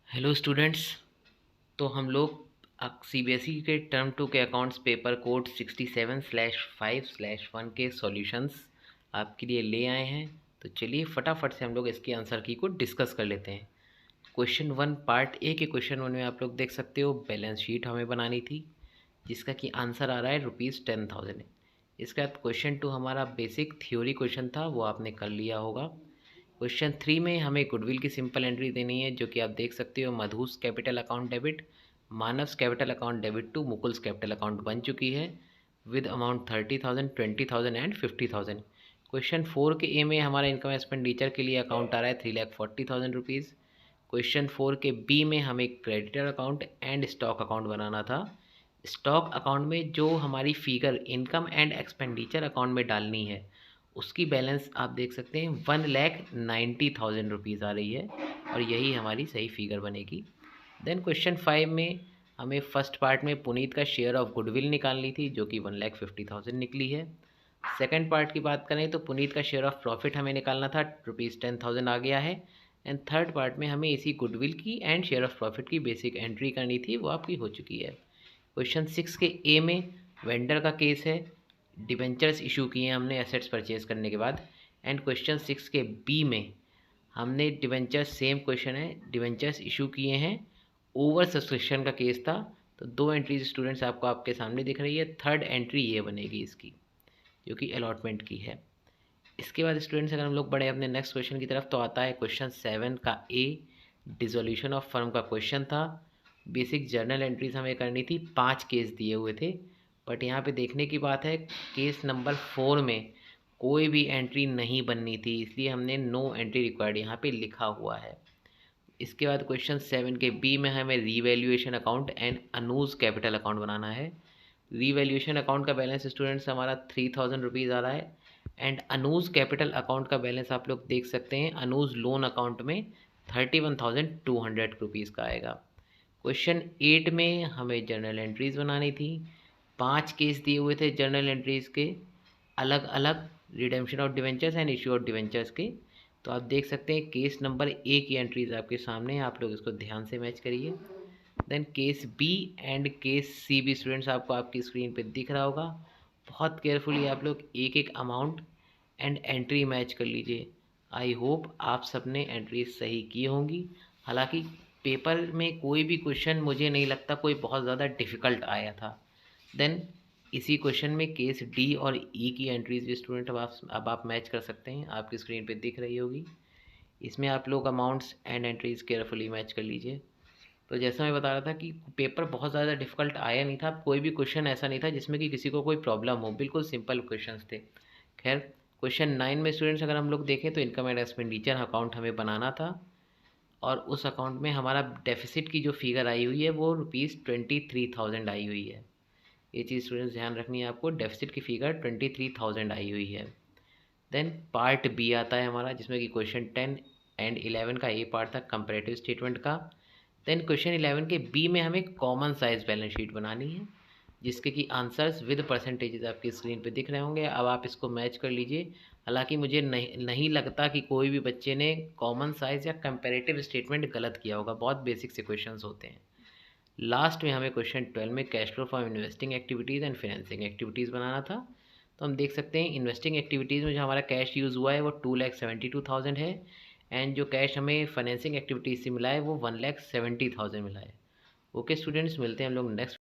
Hello students. तो हम लोग सीबीएसई के टर्म टू के अकाउंट्स पेपर कोड 67/5/1 के सॉल्यूशंस आपके लिए ले आए हैं। तो चलिए फटाफट से हम लोग इसकी आंसर की को डिस्कस कर लेते हैं। क्वेश्चन वन पार्ट ए के क्वेश्चन वन में आप लोग देख सकते हो बैलेंस शीट हमें बनानी थी, जिसका कि आंसर आ रहा है ₹10,000। इसके बाद क्वेश्चन टू हमारा बेसिक थ्योरी क्वेश्चन था, वो आपने कर लिया होगा। क्वेश्चन थ्री में हमें गुडविल की सिंपल एंट्री देनी है, जो कि आप देख सकते हो Madhu's capital account debit, Manas capital account debit to Mukul's capital account बन चुकी है with amount 30,000, 20,000 and 50,000। Question four के ए में हमारा इनकम एक्सपेंडिचर के लिए अकाउंट आ रहा है 3,40,000 रुपीज़। क्वेश्चन फोर के बी में हमें creditor account and stock account बनाना था। स्टॉक अकाउंट में जो हमारी figure income and expenditure account में डालनी है, उसकी बैलेंस आप देख सकते हैं 1,90,000 रुपीज़ आ रही है, और यही हमारी सही फिगर बनेगी। देन क्वेश्चन फाइव में हमें फर्स्ट पार्ट में पुनीत का शेयर ऑफ गुडविल निकालनी थी, जो कि 1,50,000 निकली है। सेकंड पार्ट की बात करें तो पुनीत का शेयर ऑफ प्रॉफिट हमें निकालना था, ₹10,000 आ गया है। एंड थर्ड पार्ट में हमें इसी गुडविल की एंड शेयर ऑफ प्रॉफिट की बेसिक एंट्री करनी थी, वो आपकी हो चुकी है। क्वेश्चन सिक्स के ए में वेंडर का केस है, डिबेंचर्स इशू किए हमने एसेट्स परचेज करने के बाद। एंड क्वेश्चन सिक्स के बी में हमने डिबेंचर्स, सेम क्वेश्चन है, डिबेंचर्स इशू किए हैं, ओवर सब्सक्रिप्शन का केस था। तो दो एंट्रीज स्टूडेंट्स आपको आपके सामने दिख रही है, थर्ड एंट्री ये बनेगी इसकी, जो कि अलॉटमेंट की है। इसके बाद स्टूडेंट्स अगर हम लोग बढ़े अपने नेक्स्ट क्वेश्चन की तरफ, तो आता है क्वेश्चन सेवन का ए, डिसोल्यूशन ऑफ फर्म का क्वेश्चन था। बेसिक जर्नल एंट्रीज हमें करनी थी, 5 केस दिए हुए थे, बट यहाँ पे देखने की बात है केस नंबर 4 में कोई भी एंट्री नहीं बननी थी, इसलिए हमने नो एंट्री रिक्वायर्ड यहाँ पे लिखा हुआ है। इसके बाद क्वेश्चन सेवन के बी में हमें revaluation account and Anuj capital account बनाना है। रीवैल्यूएशन अकाउंट का बैलेंस स्टूडेंट्स हमारा 3,000 रुपीज़ आ रहा है। एंड अनूज कैपिटल अकाउंट का बैलेंस आप लोग देख सकते हैं, अनूज लोन अकाउंट में 31,200 रुपीज़ का आएगा। क्वेश्चन एट में हमें जर्नल एंट्रीज़ बनानी थी, 5 केस दिए हुए थे जर्नल एंट्रीज़ के, अलग अलग, redemption of debentures and issue of debentures के। तो आप देख सकते हैं केस नंबर ए की एंट्रीज आपके सामने हैं, आप लोग इसको ध्यान से मैच करिए। Then case B and case C भी स्टूडेंट्स आपको आपकी स्क्रीन पे दिख रहा होगा। बहुत केयरफुली आप लोग एक एक अमाउंट एंड एंट्री मैच कर लीजिए। आई होप आप सबने एंट्रीज सही की होंगी। हालांकि पेपर में कोई भी क्वेश्चन मुझे नहीं लगता कोई बहुत ज़्यादा डिफ़िकल्ट आया था। देन इसी क्वेश्चन में केस डी और ई की एंट्रीज भी स्टूडेंट अब आप मैच कर सकते हैं, आपकी स्क्रीन पे दिख रही होगी। इसमें आप लोग amounts and entries carefully match कर लीजिए। तो जैसा मैं बता रहा था कि पेपर बहुत ज़्यादा डिफिकल्ट आया नहीं था, कोई भी क्वेश्चन ऐसा नहीं था जिसमें कि किसी को कोई प्रॉब्लम हो, बिल्कुल सिंपल क्वेश्चंस थे। खैर क्वेश्चन नाइन में स्टूडेंट्स अगर हम लोग देखें तो इनकम एंड एक्सपेंडिचर अकाउंट हमें बनाना था, और उस अकाउंट में हमारा डेफिसिट की जो फिगर आई हुई है वो ₹23,000 आई हुई है। ये चीज़ स्टूडेंट्स ध्यान रखनी है आपको, डेफिसिट की फिगर 23,000 आई हुई है। देन पार्ट बी आता है हमारा, जिसमें कि क्वेश्चन 10 एंड 11 का ए पार्ट था कंपैरेटिव स्टेटमेंट का। देन क्वेश्चन 11 के बी में हमें कॉमन साइज बैलेंस शीट बनानी है, जिसके कि आंसर्स विद परसेंटेजेस आपकी स्क्रीन पे दिख रहे होंगे। अब आप इसको मैच कर लीजिए। हालांकि मुझे नहीं लगता कि कोई भी बच्चे ने कॉमन साइज या कंपैरेटिव स्टेटमेंट गलत किया होगा, बहुत बेसिक से क्वेश्चंस होते हैं। लास्ट में हमें क्वेश्चन 12 में cash flow from investing activities and financing activities बनाना था। तो हम देख सकते हैं इन्वेस्टिंग एक्टिविटीज़ में जो हमारा कैश यूज़ हुआ है वो 2,72,000 है, एंड जो कैश हमें फाइनेंसिंग एक्टिविटीज़ से मिला है वो 1,70,000 मिला है। ओके स्टूडेंट्स, मिलते हैं हम लोग नेक्स्ट